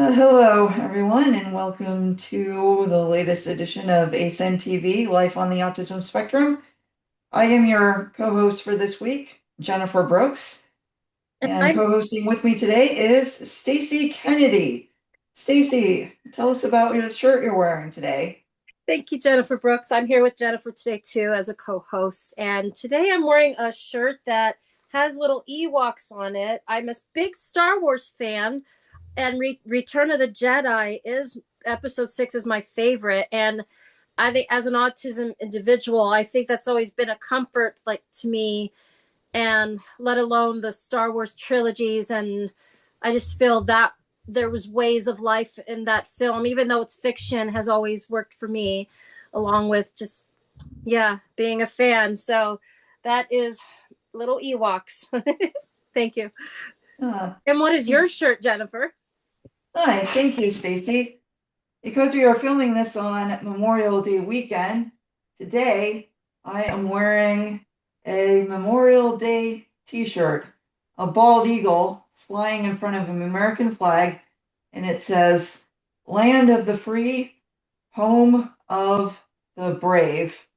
Hello, everyone, and welcome to the latest edition of AASCENTV, Life on the Autism Spectrum. I am your co-host for this week, Jennifer Brooks, And and I'm co-hosting with me today is Stacy Kennedy. Stacy, tell us about your shirt you're wearing today. Thank you, Jennifer Brooks. I'm here with Jennifer today too as a co-host. And today I'm wearing a shirt that has little Ewoks on it. I'm a big Star Wars fan, and Return of the Jedi is episode 6 is my favorite. And I think as an autism individual, I think that's always been a comfort like to me, and let alone the Star Wars trilogies. And I just feel that there was ways of life in that film, even though it's fiction, has always worked for me, along with just being a fan. So that is little Ewoks. Thank you. Uh, And what is your shirt, Jennifer? Hi, thank you, Stacy. Because we are filming this on Memorial Day weekend, today I am wearing a Memorial Day t-shirt, a bald eagle flying in front of an American flag, and it says, Land of the Free, Home of the Brave.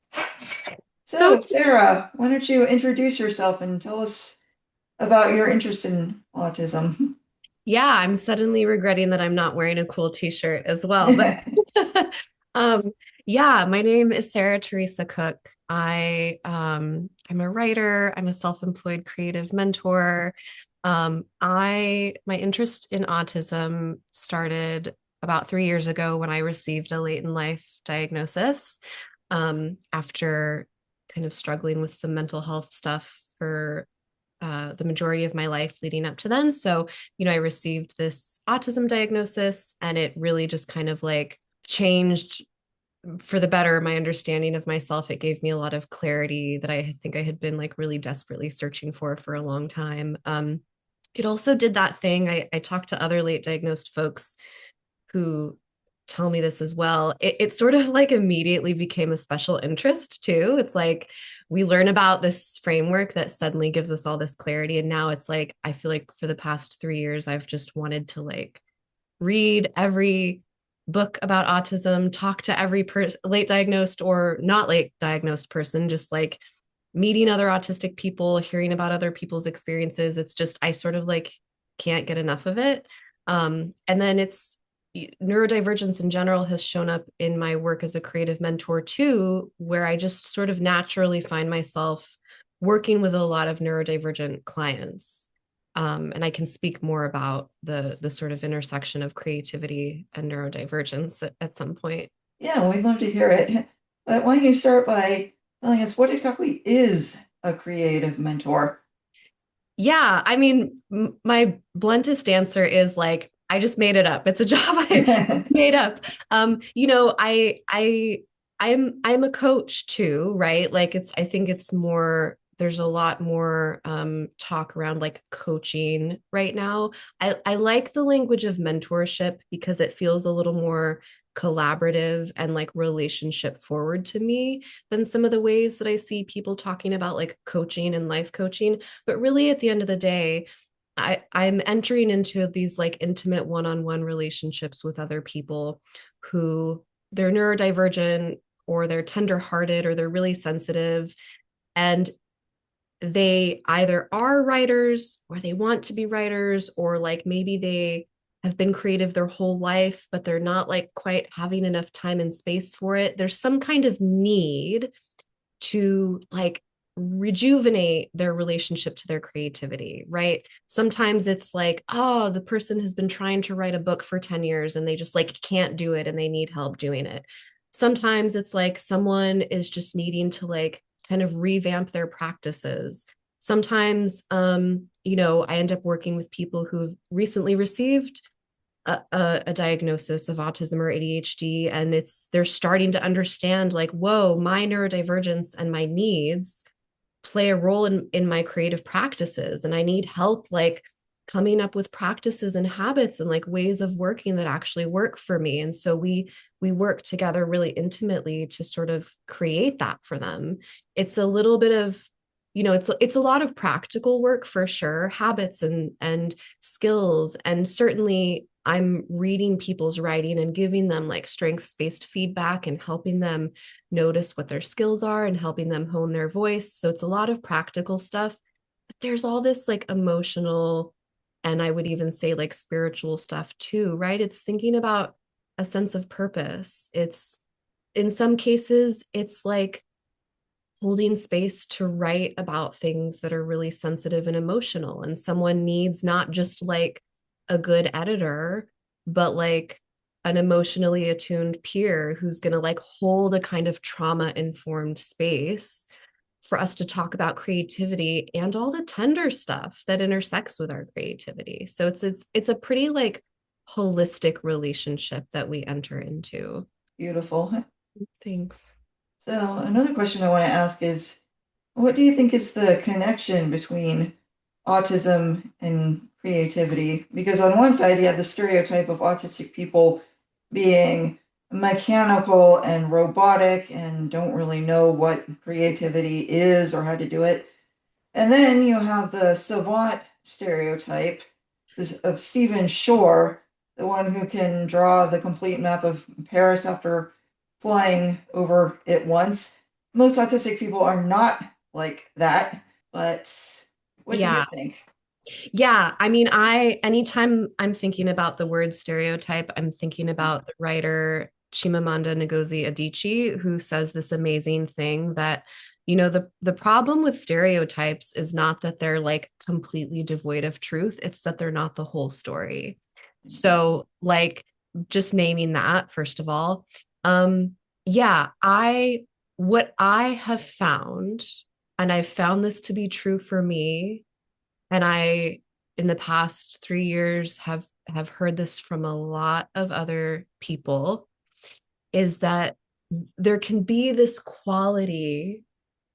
So, So Sarah, why don't you introduce yourself and tell us about your interest in autism? Yeah, I'm suddenly regretting that I'm not wearing a cool t-shirt as well. But um yeah, my name is Sarah Teresa Cook. I'm a writer, I'm a self-employed creative mentor. My interest in autism started about 3 years ago when I received a late in life diagnosis, after kind of struggling with some mental health stuff for the majority of my life leading up to then. So, I received this autism diagnosis, and it really just kind of like changed for the better my understanding of myself. It gave me a lot of clarity that I think I had been like really desperately searching for a long time. It also did that thing. I talked to other late diagnosed folks who tell me this as well. It sort of like immediately became a special interest too. It's like we learn about this framework that suddenly gives us all this clarity. And now it's like, I feel like for the past 3 years, I've just wanted to like read every book about autism, talk to every late diagnosed or not late diagnosed person, just like meeting other autistic people, hearing about other people's experiences. It's just, I sort of like can't get enough of it. And then it's neurodivergence in general has shown up in my work as a creative mentor too, where I just sort of naturally find myself working with a lot of neurodivergent clients. And I can speak more about the sort of intersection of creativity and neurodivergence at some point. Yeah, we'd love to hear it. But why don't you start by telling us what exactly is a creative mentor? Yeah, I mean, my bluntest answer is like I just made it up. It's a job I made up. I'm a coach too, right? Like I think it's more, there's a lot more talk around like coaching right now. I like the language of mentorship because it feels a little more collaborative and like relationship forward to me than some of the ways that I see people talking about like coaching and life coaching. But really, at the end of the day, I'm entering into these like intimate one-on-one relationships with other people who they're neurodivergent or they're tenderhearted or they're really sensitive. And they either are writers or they want to be writers, or like maybe they have been creative their whole life, but they're not like quite having enough time and space for it. There's some kind of need to like rejuvenate their relationship to their creativity, right? Sometimes it's like, oh, the person has been trying to write a book for 10 years and they just like can't do it and they need help doing it. Sometimes it's like someone is just needing to like kind of revamp their practices. Sometimes, I end up working with people who've recently received a diagnosis of autism or ADHD, and they're starting to understand like, whoa, my neurodivergence and my needs play a role in my creative practices, and I need help like coming up with practices and habits and like ways of working that actually work for me. And so we work together really intimately to sort of create that for them. It's a little bit of, it's a lot of practical work for sure, habits and skills, and certainly I'm reading people's writing and giving them like strengths-based feedback and helping them notice what their skills are and helping them hone their voice. So it's a lot of practical stuff. But there's all this like emotional, and I would even say like spiritual stuff too, right? It's thinking about a sense of purpose. It's in some cases, it's like holding space to write about things that are really sensitive and emotional. And someone needs not just like a good editor, but like an emotionally attuned peer who's going to like hold a kind of trauma informed space for us to talk about creativity and all the tender stuff that intersects with our creativity. So it's a pretty like holistic relationship that we enter into. Beautiful. Thanks. So another question I want to ask is, what do you think is the connection between autism and creativity? Because on one side, you have the stereotype of autistic people being mechanical and robotic and don't really know what creativity is or how to do it. And then you have the savant stereotype of Stephen Shore, the one who can draw the complete map of Paris after flying over it once. Most autistic people are not like that, but what do you Yeah. think? Yeah, I mean, anytime I'm thinking about the word stereotype, I'm thinking about the writer Chimamanda Ngozi Adichie, who says this amazing thing that, the problem with stereotypes is not that they're like completely devoid of truth, it's that they're not the whole story. So, like, just naming that, first of all, yeah, what I have found, and I've found this to be true for me, and I in the past 3 years have heard this from a lot of other people, is that there can be this quality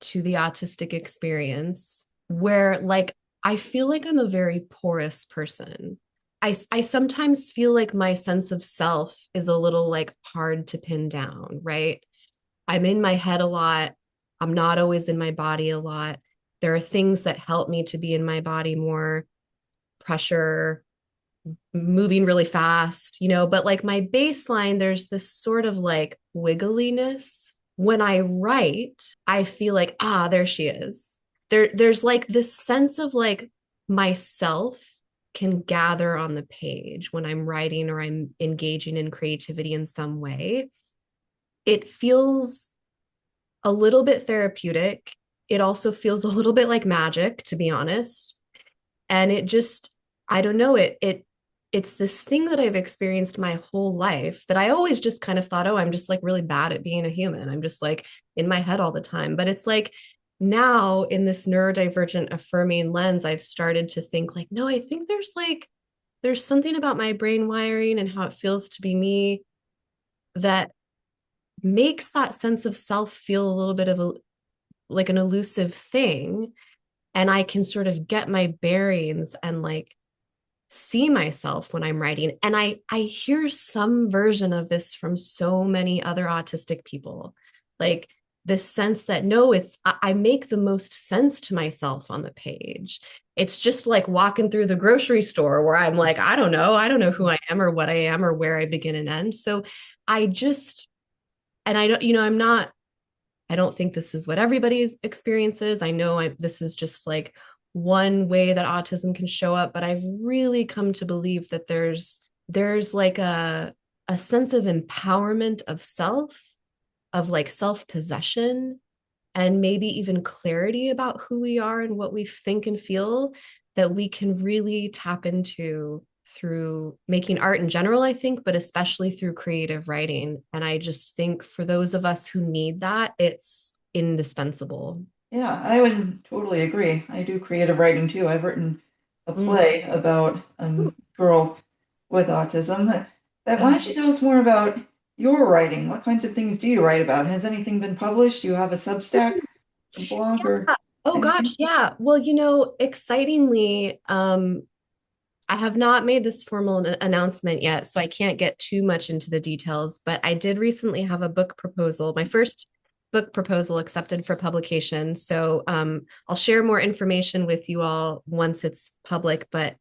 to the autistic experience where like I feel like I'm a very porous person. I sometimes feel like my sense of self is a little like hard to pin down, right? I'm in my head a lot. I'm not always in my body a lot. There are things that help me to be in my body more, pressure, moving really fast, but like my baseline, there's this sort of like wiggliness. When I write, I feel like, there she is. There's like this sense of like myself can gather on the page when I'm writing or I'm engaging in creativity in some way. It feels a little bit therapeutic. It also feels a little bit like magic, to be honest. And it just, I don't know, it's this thing that I've experienced my whole life that I always just kind of thought, oh, I'm just like really bad at being a human. I'm just like in my head all the time. But it's like now in this neurodivergent affirming lens, I've started to think like, no, I think there's something about my brain wiring and how it feels to be me that makes that sense of self feel a little bit of like an elusive thing. And I can sort of get my bearings and like see myself when I'm writing. And I hear some version of this from so many other autistic people. Like this sense that no, I make the most sense to myself on the page. It's just like walking through the grocery store where I'm like, I don't know who I am or what I am or where I begin and end. So I just, and I don't, I don't think this is what everybody's experience is. I know this is just like one way that autism can show up, but I've really come to believe that there's like a sense of empowerment of self, of like self-possession, and maybe even clarity about who we are and what we think and feel that we can really tap into through making art in general, I think, but especially through creative writing. And I just think for those of us who need that, it's indispensable. Yeah, I would totally agree. I do creative writing too. I've written a Mm. play about a girl with autism. But why Oh, don't you tell us more about your writing? What kinds of things do you write about? Has anything been published? Do you have a Substack, a blog, or yeah. Oh gosh, anything? yeah. Well, excitingly, I have not made this formal announcement yet, so I can't get too much into the details, but I did recently have a book proposal, my first book proposal accepted for publication. So I'll share more information with you all once it's public, but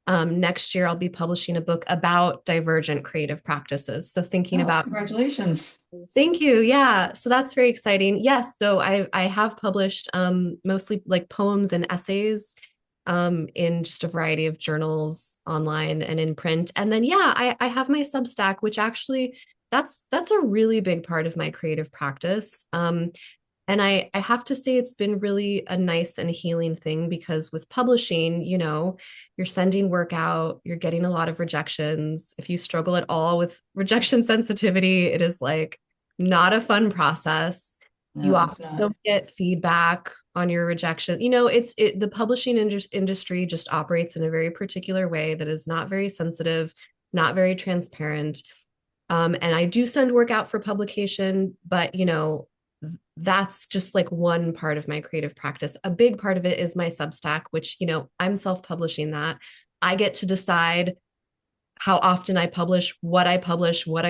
Next year, I'll be publishing a book about divergent creative practices. So thinking Oh, about congratulations. Thank you. Yeah. So that's very exciting. Yes. So I have published mostly like poems and essays in just a variety of journals online and in print. And then yeah, I have my Substack, which actually that's a really big part of my creative practice. And I have to say it's been really a nice and healing thing because with publishing, you know, you're sending work out, you're getting a lot of rejections. If you struggle at all with rejection sensitivity, it is like not a fun process. You No, it's often not. don't get feedback on your rejection. You know, the publishing industry just operates in a very particular way that is not very sensitive, not very transparent. And I do send work out for publication, but you know, that's just like one part of my creative practice. A big part of it is my Substack, which, you know, I'm self-publishing that. I get to decide how often I publish, what I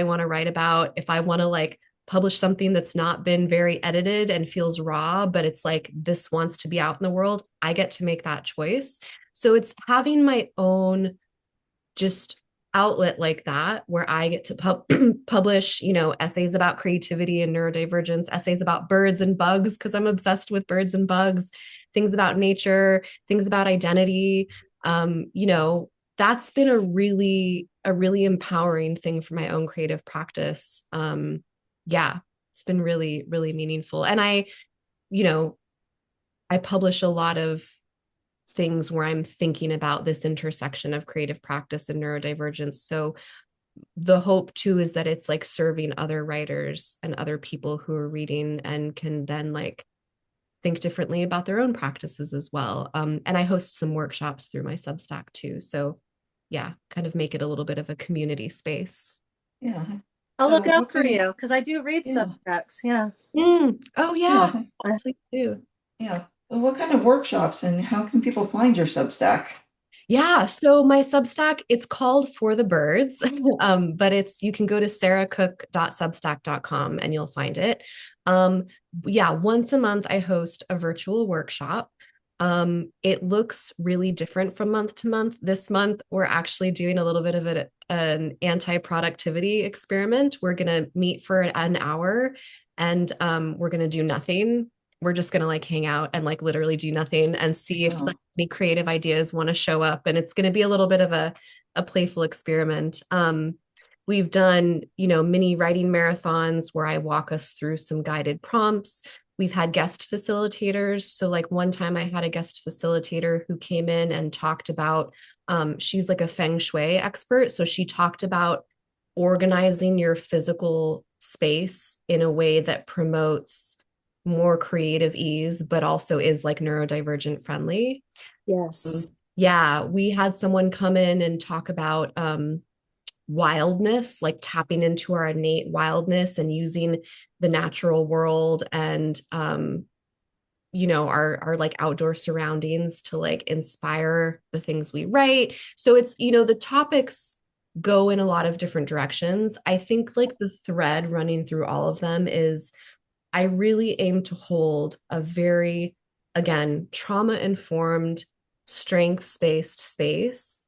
want to write about. If I want to like publish something that's not been very edited and feels raw, but it's like this wants to be out in the world, I get to make that choice. So it's having my own just outlet like that where I get to publish, you know, essays about creativity and neurodivergence, essays about birds and bugs because I'm obsessed with birds and bugs, things about nature, things about identity. You know, that's been a really empowering thing for my own creative practice. Yeah, it's been really really meaningful. And you know, I publish a lot of things where I'm thinking about this intersection of creative practice and neurodivergence. So the hope too is that it's like serving other writers and other people who are reading and can then like think differently about their own practices as well. And I host some workshops through my Substack too. So yeah, kind of make it a little bit of a community space. Yeah. I'll So look out what for kind of, you because I do read yeah, Substacks. Yeah. Oh yeah, yeah, please do. yeah. Well, what kind of workshops and how can people find your Substack? Yeah, so my Substack, it's called For the Birds, but it's you can go to sarahcook.substack.com and you'll find it. Um, yeah, once a month I host a virtual workshop. It looks really different from month to month. This month we're actually doing a little bit of an anti-productivity experiment. We're gonna meet for an hour and we're gonna do nothing. We're just gonna like hang out and like literally do nothing and see if like Oh, any creative ideas want to show up. And it's gonna be a little bit of a playful experiment. We've done, you know, mini writing marathons where I walk us through some guided prompts. We've had guest facilitators. So, like one time I had a guest facilitator who came in and talked about, she's like a feng shui expert. So, she talked about organizing your physical space in a way that promotes more creative ease, but also is like neurodivergent friendly. Yes. Yeah, we had someone come in and talk about wildness, like tapping into our innate wildness and using the natural world and you know our like outdoor surroundings to like inspire the things we write. So it's, you know, the topics go in a lot of different directions. I think like the thread running through all of them is I really aim to hold a very, again, trauma informed, strengths based space.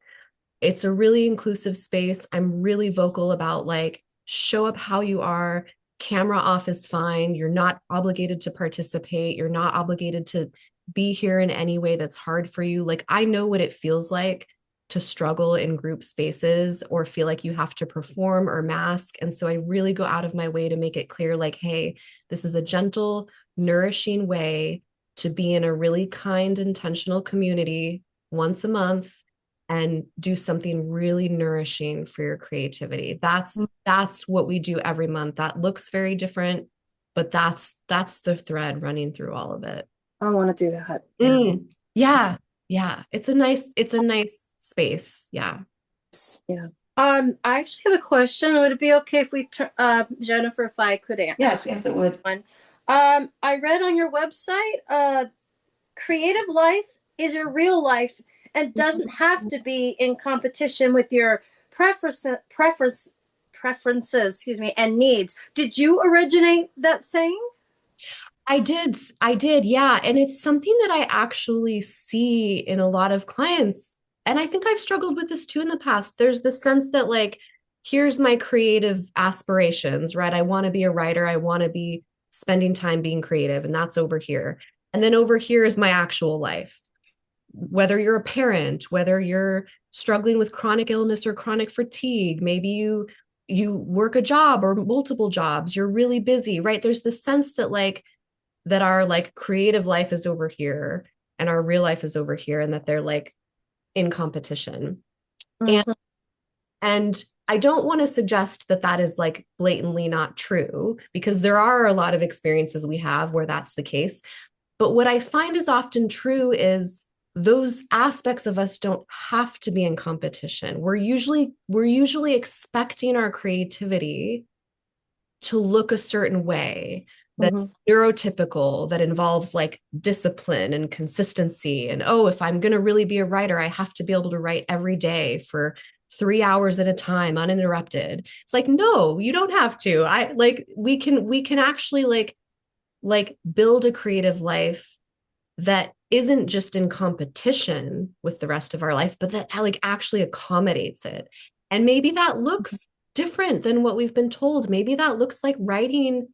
It's a really inclusive space. I'm really vocal about like, show up how you are. Camera off is fine. You're not obligated to participate. You're not obligated to be here in any way that's hard for you. Like, I know what it feels like to struggle in group spaces or feel like you have to perform or mask. And so I really go out of my way to make it clear like, hey, this is a gentle, nourishing way to be in a really kind, intentional community once a month and do something really nourishing for your creativity. That's what we do every month. That looks very different, but that's the thread running through all of it. I want to do that. Yeah. Yeah. It's a nice space. Yeah. Yeah. I actually have a question. Would it be okay if we turn, Jennifer, if I could answer yes, yes, it would. one? I read on your website, creative life is your real life and doesn't have to be in competition with your preferences, excuse me, and needs. Did you originate that saying? I did. Yeah. And it's something that I actually see in a lot of clients and I think I've struggled with this too in the past. There's the sense that like, here's my creative aspirations, right? I want to be a writer. I want to be spending time being creative, and that's over here. And then over here is my actual life. Whether you're a parent, whether you're struggling with chronic illness or chronic fatigue, maybe you work a job or multiple jobs, you're really busy, right? There's the sense that like that our like creative life is over here and our real life is over here, and that they're like in competition. And Mhm. and I don't want to suggest that that is like blatantly not true, because there are a lot of experiences we have where that's the case. But what I find is often true is those aspects of us don't have to be in competition. We're usually expecting our creativity to look a certain way that's Mhm. neurotypical, that involves like discipline and consistency. And oh, if I'm going to really be a writer, I have to be able to write every day for 3 hours at a time, uninterrupted. It's like, no, you don't have to. I like, we can actually like build a creative life that isn't just in competition with the rest of our life, but that like actually accommodates it. And maybe that looks different than what we've been told. Maybe that looks like writing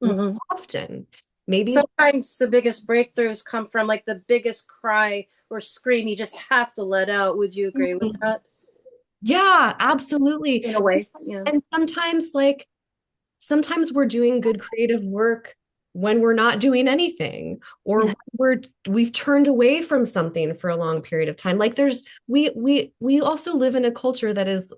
more Mhm. often. Maybe, Sometimes the biggest breakthroughs come from like the biggest cry or scream you just have to let out. Would you agree with that? yeah, absolutely. In a way, yeah. And sometimes we're doing good creative work when we're not doing anything, or Yeah. we've turned away from something for a long period of time. Like there's we also live in a culture that is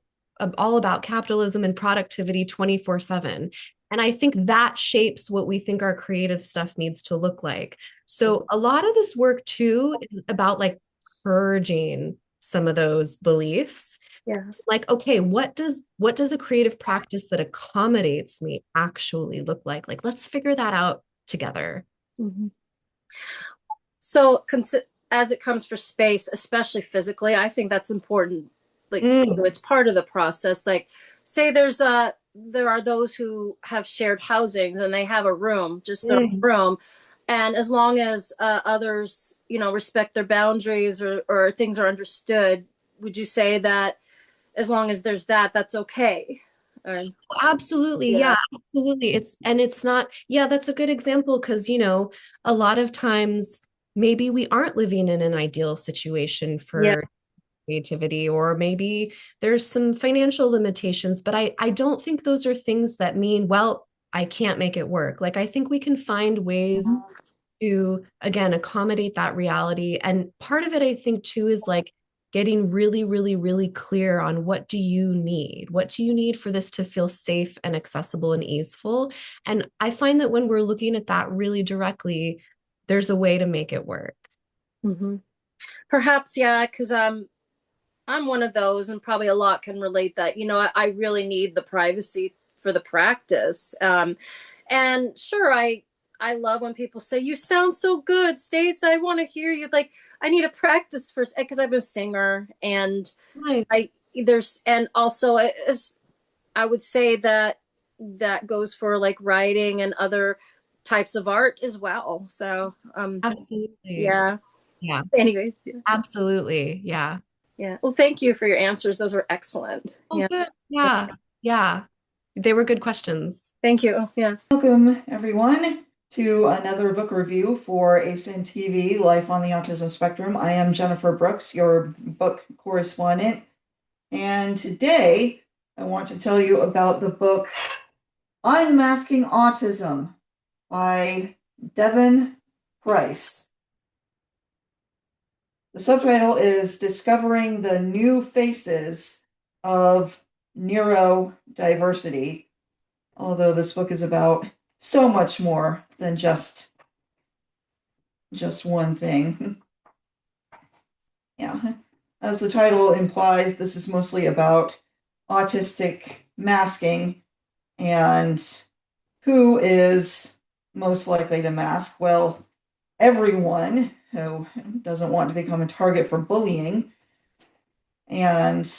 all about capitalism and productivity 24/7, and I think that shapes what we think our creative stuff needs to look like. So a lot of this work too is about like purging some of those beliefs. Yeah. Like, okay, what does a creative practice that accommodates me actually look like? Like, let's figure that out together. Mhm. So, as it comes for space, especially physically, I think that's important. Like, Mm, it's part of the process. Like, say there are those who have shared housings and they have a room, just their own mm. room, and as long as others, respect their boundaries or things are understood, would you say that as long as there's that, that's okay? Or, Absolutely. yeah. Yeah, absolutely. It's not, yeah, that's a good example because, a lot of times maybe we aren't living in an ideal situation Yeah. for creativity, or maybe there's some financial limitations, but I don't think those are things that mean, well, I can't make it work. Like I think we can find ways to again accommodate that reality. And part of it I think too is like getting really really really clear on what do you need for this to feel safe and accessible and easeful. And I find that when we're looking at that really directly, there's a way to make it work. Hmm. Perhaps, yeah, because I'm one of those, and probably a lot can relate that, I really need the privacy for the practice. And sure, I love when people say, you sound so good, States. I want to hear you. Like, I need a practice first because I'm a singer. And Right. and also, I would say that that goes for like writing and other types of art as well. So, Absolutely. yeah. Yeah, Anyway, yeah. absolutely. Yeah. Yeah. Well, thank you for your answers. Those were excellent. Oh, Yeah. good. Yeah. Yeah. They were good questions. Thank you. Yeah. Welcome, everyone, to another book review for AASCENTV Life on the Autism Spectrum. I am Jennifer Brooks, your book correspondent, and today I want to tell you about the book Unmasking Autism by Devin Price. The subtitle is Discovering the New Faces of Neurodiversity, although this book is about so much more than just one thing. Yeah. As the title implies, this is mostly about autistic masking and who is most likely to mask. Well, everyone who doesn't want to become a target for bullying, and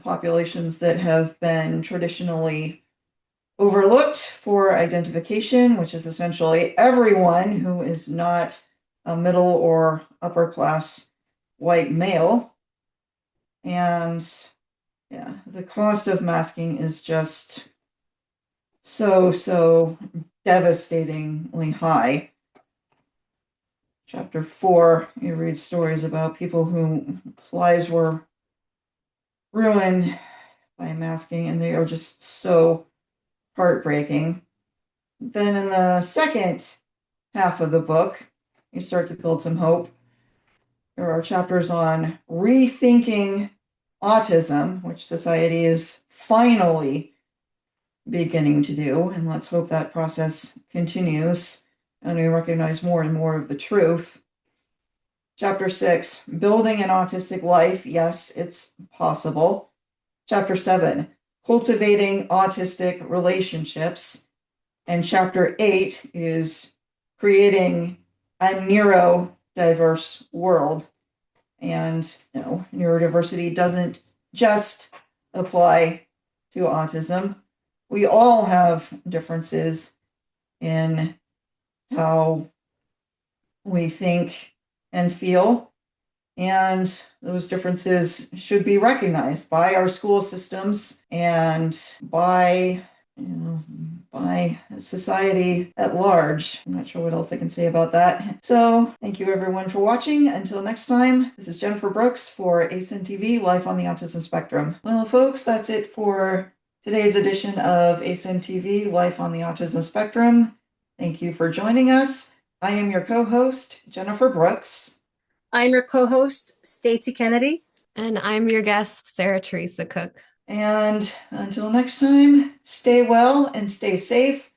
populations that have been traditionally overlooked for identification, which is essentially everyone who is not a middle or upper class white male. And yeah, the cost of masking is just so devastatingly high. Chapter 4, you read stories about people whose lives were ruined by masking, and they are just so heartbreaking. Then in the second half of the book, you start to build some hope. There are chapters on rethinking autism, which society is finally beginning to do, and let's hope that process continues and we recognize more and more of the truth. Chapter 6, building an autistic life. Yes, it's possible. Chapter 7, cultivating autistic relationships. And chapter 8 is creating a neurodiverse world. And neurodiversity doesn't just apply to autism. We all have differences in how we think and feel, and those differences should be recognized by our school systems and by society at large. I'm not sure what else I can say about that. So thank you everyone for watching. Until next time, this is Jennifer Brooks for AASCENTV, Life on the Autism Spectrum. Well, folks, that's it for today's edition of AASCENTV, Life on the Autism Spectrum. Thank you for joining us. I am your co-host, Jennifer Brooks. I'm your co-host, Stacey Kennedy. And I'm your guest, Sarah Teresa Cook. And until next time, stay well and stay safe.